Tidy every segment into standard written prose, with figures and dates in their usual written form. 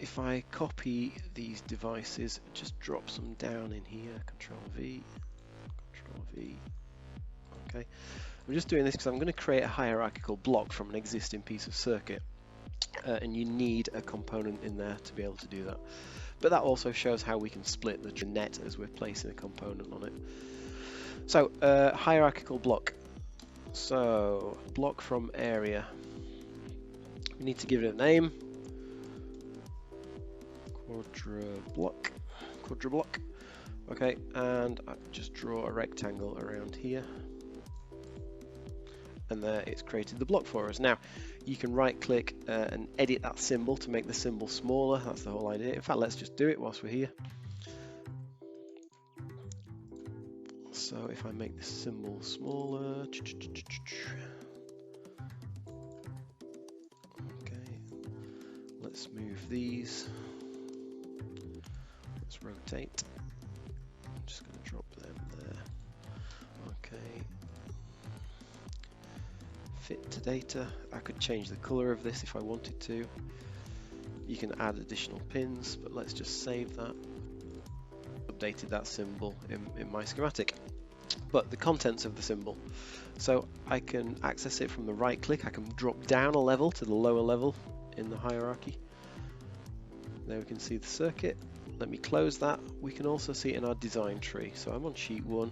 if I copy these devices, just drop some down in here, Control V, okay. I'm just doing this because I'm going to create a hierarchical block from an existing piece of circuit, and you need a component in there to be able to do that. But that also shows how we can split the net as we're placing a component on it. So, hierarchical block. So, block from area. We need to give it a name. Quadra block. Okay, and I just draw a rectangle around here. And there, it's created the block for us. Now, you can right click and edit that symbol to make the symbol smaller. That's the whole idea. In fact, let's just do it whilst we're here. So if I make this symbol smaller, okay, let's move these. Let's rotate. I'm just going to drop them there. Okay. Fit to data. I could change the color of this if I wanted to. You can add additional pins, but let's just save that. Updated that symbol in my schematic. But the contents of the symbol. So I can access it from the right click. I can drop down a level to the lower level in the hierarchy. There we can see the circuit. Let me close that. We can also see it in our design tree. So I'm on sheet 1,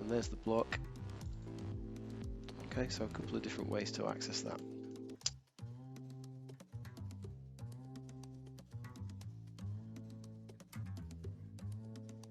and there's the block. Okay, so a couple of different ways to access that.